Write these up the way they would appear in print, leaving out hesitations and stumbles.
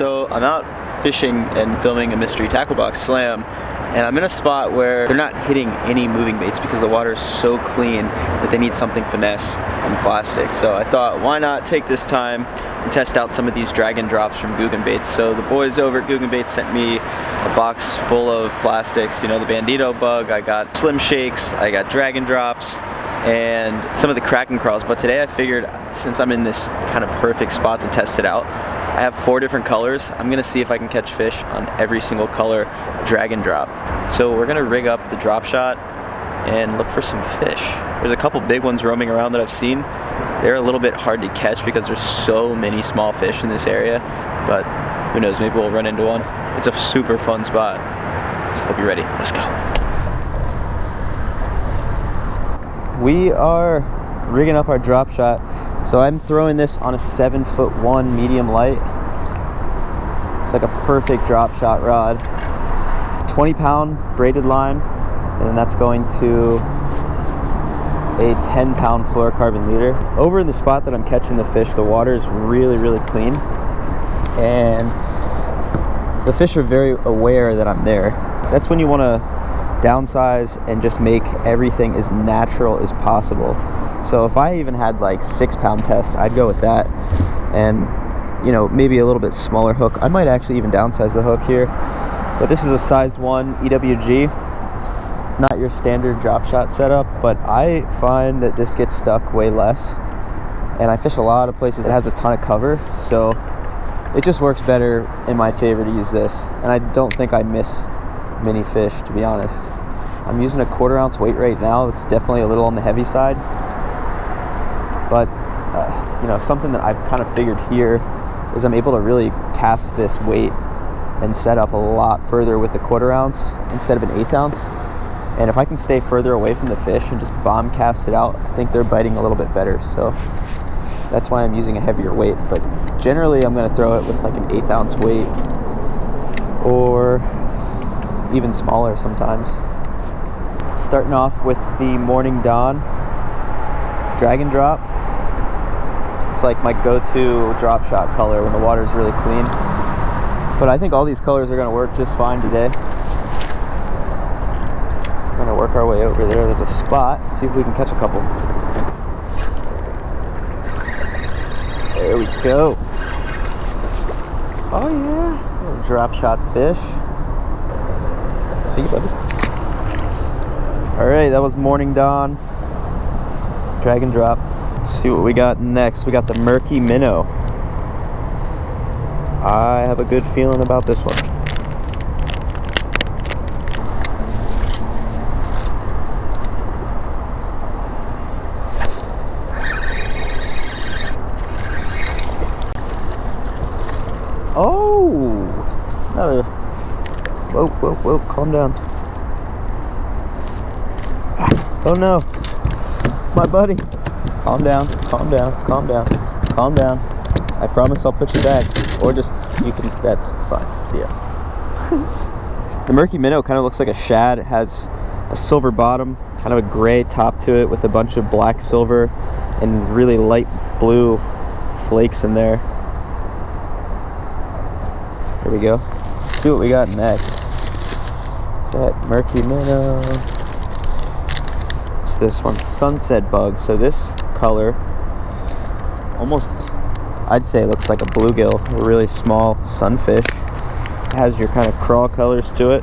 So I'm out fishing and filming a mystery tackle box slam, and I'm in a spot where they're not hitting any moving baits because the water is so clean that they need something finesse and plastic. So I thought, why not take this time and test out some of these drag and drops from Googan baits. So the boys over at Googan baits sent me a box full of plastics, you know, the Bandito bug, I got slim shakes, I got drag and drops, and some of the Kraken crawls. But today I figured, since I'm in this kind of perfect spot to test it out, I have 4 different colors. I'm gonna see if I can catch fish on every single color drag and drop. So we're gonna rig up the drop shot and look for some fish. There's a couple big ones roaming around that I've seen. They're a little bit hard to catch because there's so many small fish in this area, but who knows, maybe we'll run into one. It's a super fun spot. Hope you're ready, let's go. We are rigging up our drop shot. So I'm throwing this on a 7'1" medium light. It's like a perfect drop shot rod. 20-pound braided line, and then that's going to a 10-pound fluorocarbon leader. Over in the spot that I'm catching the fish, the water is really, really clean, and the fish are very aware that I'm there. That's when you want to downsize and just make everything as natural as possible. So if I even had like 6-pound test, I'd go with that, and you know, maybe a little bit smaller hook. I might actually even downsize the hook here, but this is a size 1 EWG. It's not your standard drop shot setup, but I find that this gets stuck way less, and I fish a lot of places that has a ton of cover, so it just works better in my favor to use this, and I don't think I miss many fish, to be honest. I'm using a 1/4 ounce weight right now. It's definitely a little on the heavy side, but you know, something that I've kind of figured here is I'm able to really cast this weight and set up a lot further with the 1/4 ounce instead of an 1/8 ounce. And if I can stay further away from the fish and just bomb cast it out, I think they're biting a little bit better. So that's why I'm using a heavier weight. But generally I'm going to throw it with like an 1/8 ounce weight, or even smaller sometimes. Starting off with the Morning Dawn drag and drop. It's like my go-to drop shot color when the water is really clean. But I think all these colors are going to work just fine today. We're going to work our way over there to the spot, see if we can catch a couple. There we go. Oh yeah, little drop shot fish. See you, buddy. Alright, that was Morning Dawn drag and drop. Let's see what we got next. We got the Murky Minnow. I have a good feeling about this one. Oh! Another. Whoa, whoa, whoa, calm down. Oh no, my buddy. Calm down, calm down, calm down, calm down. I promise I'll put you back. Or just, you can, that's fine. See ya. The Murky Minnow kind of looks like a shad. It has a silver bottom, kind of a gray top to it with a bunch of black, silver, and really light blue flakes in there. There we go. Let's see what we got next. Is that Murky Minnow? What's this one? Sunset Bug. So this color almost, I'd say, looks like a bluegill, a really small sunfish. It has your kind of crawl colors to it.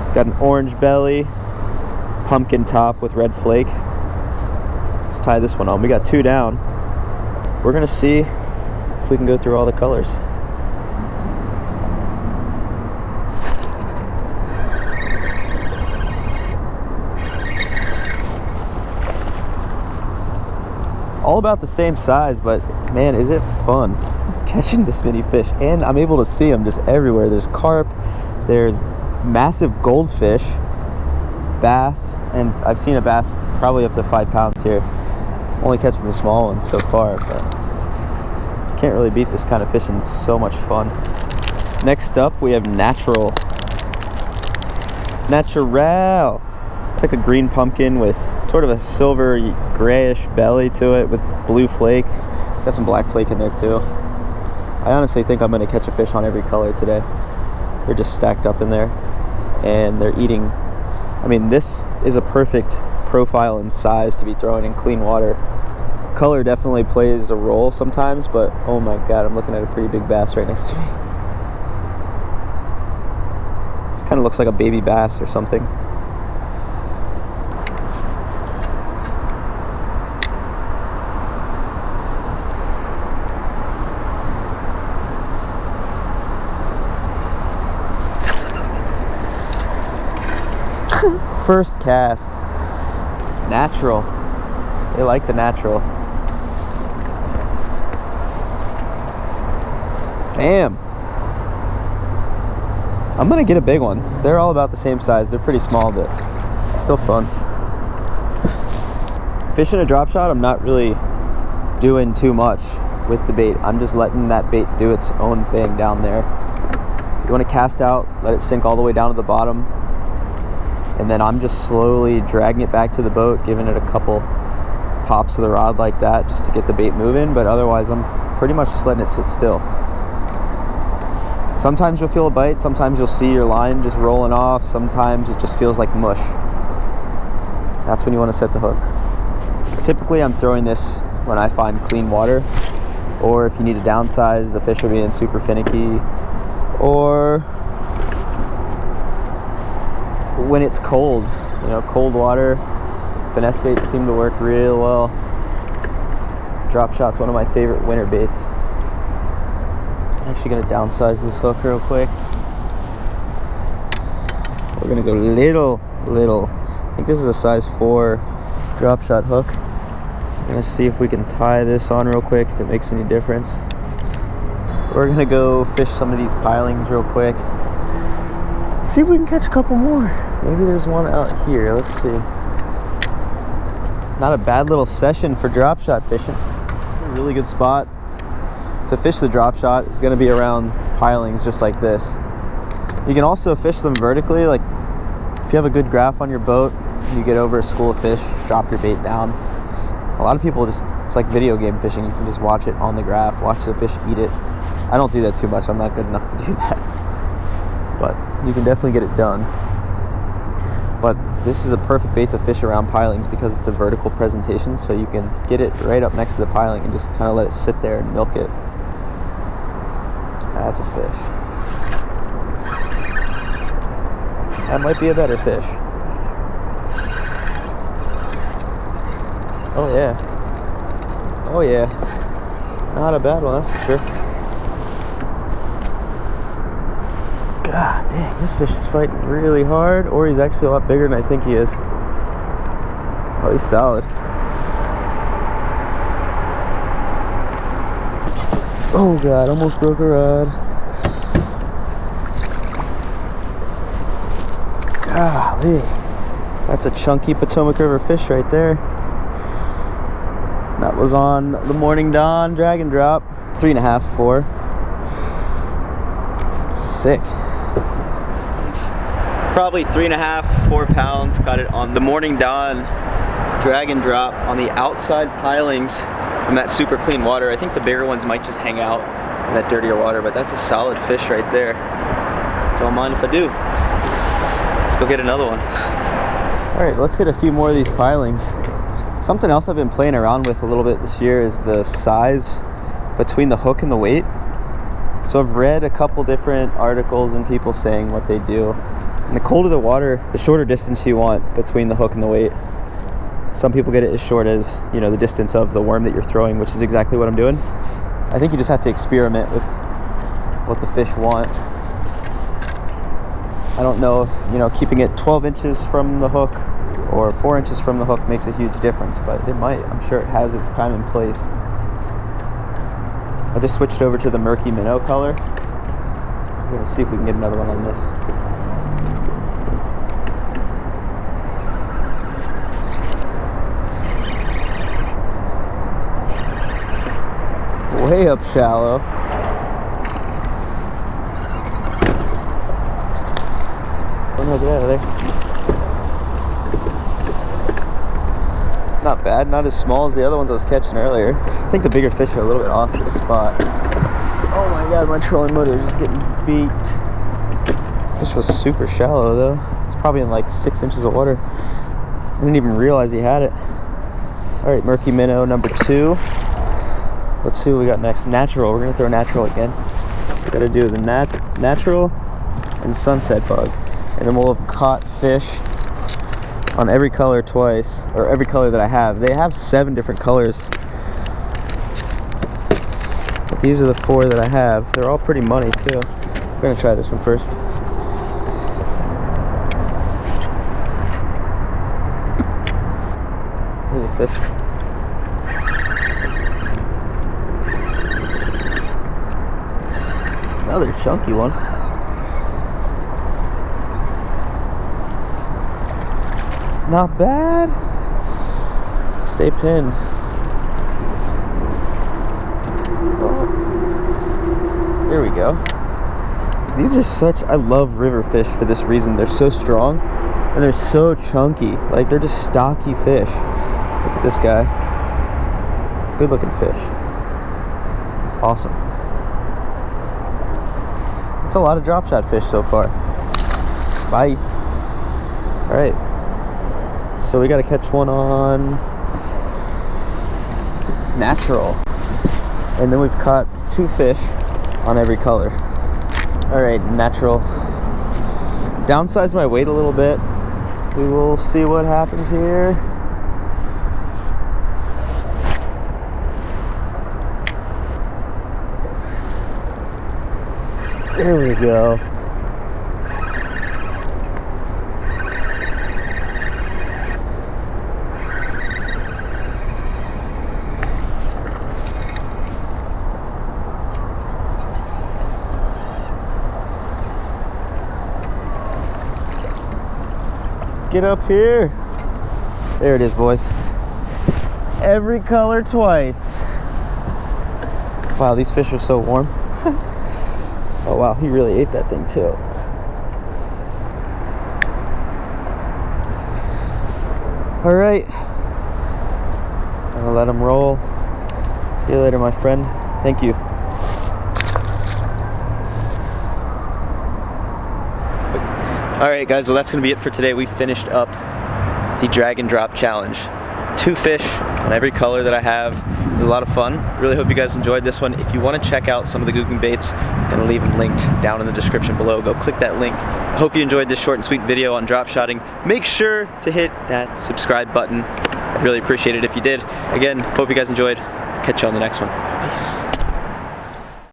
It's got an orange belly, pumpkin top with red flake. Let's tie this one on. We got 2 down. We're gonna see if we can go through all the colors. All about the same size, but man, is it fun catching this many fish. And I'm able to see them just everywhere. There's carp, there's massive goldfish, bass, and I've seen a bass probably up to 5 pounds here. Only catching the small ones so far, but can't really beat this kind of fishing. It's so much fun. Next up we have Natural. It's like a green pumpkin with sort of a silver grayish belly to it with blue flake. Got some black flake in there too. I honestly think I'm gonna catch a fish on every color today. They're just stacked up in there and they're eating. I mean, this is a perfect profile and size to be throwing in clean water. Color definitely plays a role sometimes, but oh my god, I'm looking at a pretty big bass right next to me. This kind of looks like a baby bass or something. First cast. Natural. They like the natural. Bam. I'm gonna get a big one. They're all about the same size. They're pretty small, but still fun. Fishing a drop shot, I'm not really doing too much with the bait. I'm just letting that bait do its own thing down there. You want to cast out, let it sink all the way down to the bottom, and then I'm just slowly dragging it back to the boat, giving it a couple pops of the rod like that just to get the bait moving, but otherwise I'm pretty much just letting it sit still. Sometimes you'll feel a bite, sometimes you'll see your line just rolling off, sometimes it just feels like mush. That's when you want to set the hook. Typically I'm throwing this when I find clean water, or if you need to downsize, the fish are being super finicky, or when it's cold. You know, cold water, finesse baits seem to work real well. Drop shot's one of my favorite winter baits. I'm actually gonna downsize this hook real quick. We're gonna go little. I think this is a size 4 drop shot hook. I'm gonna see if we can tie this on real quick, if it makes any difference. We're gonna go fish some of these pilings real quick. See if we can catch a couple more. Maybe there's one out here. Let's see. Not a bad little session for drop shot fishing. A really good spot to fish the drop shot is going to be around pilings just like this. You can also fish them vertically. Like if you have a good graph on your boat, you get over a school of fish, drop your bait down. A lot of people just, it's like video game fishing. You can just watch it on the graph, watch the fish eat it. I don't do that too much. I'm not good enough to do that. But you can definitely get it done. But this is a perfect bait to fish around pilings because it's a vertical presentation, so you can get it right up next to the piling and just kind of let it sit there and milk it. That's a fish. That might be a better fish. Oh yeah. Oh yeah. Not a bad one, that's for sure. God dang, this fish is fighting really hard, or he's actually a lot bigger than I think he is. Oh, he's solid. Oh god, almost broke a rod. Golly. That's a chunky Potomac River fish right there. That was on the Morning Dawn drag and drop. 3.5, 4. Sick. Probably 3.5, 4 pounds. Caught it on the Morning Dawn drag and drop on the outside pilings from that super clean water. I think the bigger ones might just hang out in that dirtier water, but that's a solid fish right there. Don't mind if I do. Let's go get another one. All right, let's hit a few more of these pilings. Something else I've been playing around with a little bit this year is the size between the hook and the weight. So I've read a couple different articles and people saying what they do. And the colder the water, the shorter distance you want between the hook and the weight. Some people get it as short as, you know, the distance of the worm that you're throwing, which is exactly what I'm doing. I think you just have to experiment with what the fish want. I don't know if, you know, keeping it 12 inches from the hook or 4 inches from the hook makes a huge difference, but it might. I'm sure it has its time and place. I just switched over to the murky minnow color. We're gonna see if we can get another one on this. Way up shallow. Oh no, get out of there. Not bad, not as small as the other ones I was catching earlier. I think the bigger fish are a little bit off the spot. Oh my god, my trolling motor is just getting beat. Fish was super shallow though. It's probably in like 6 inches of water. I didn't even realize he had it. All right, murky minnow number 2. Let's see what we got next. Natural, we're gonna throw natural again. We gotta do the natural and sunset bug. And then we'll have caught fish on every color twice, or every color that I have. They have 7 different colors. But these are the 4 that I have. They're all pretty money too. We're gonna try this one first. There's a fish. Another chunky one. Not bad. Stay pinned. Oh. There we go. These are such, I love river fish for this reason. They're so strong and they're so chunky. Like, they're just stocky fish. Look at this guy. Good looking fish. Awesome. It's a lot of drop shot fish so far. Bye. All right. So we got to catch one on natural. And then we've caught 2 fish on every color. All right, natural. Downsize my weight a little bit. We will see what happens here. There we go. Get up here. There it is, boys. Every color twice. Wow, these fish are so warm. Oh wow, he really ate that thing too. All right, gonna let him roll. See you later, my friend. Thank you. All right, guys, well, that's gonna be it for today. We finished up the drag and drop challenge. 2 fish on every color that I have. It was a lot of fun. Really hope you guys enjoyed this one. If you want to check out some of the Googan baits, I'm gonna leave them linked down in the description below. Go click that link. I hope you enjoyed this short and sweet video on drop shotting. Make sure to hit that subscribe button. I'd really appreciate it if you did. Again, hope you guys enjoyed. Catch you on the next one. Peace.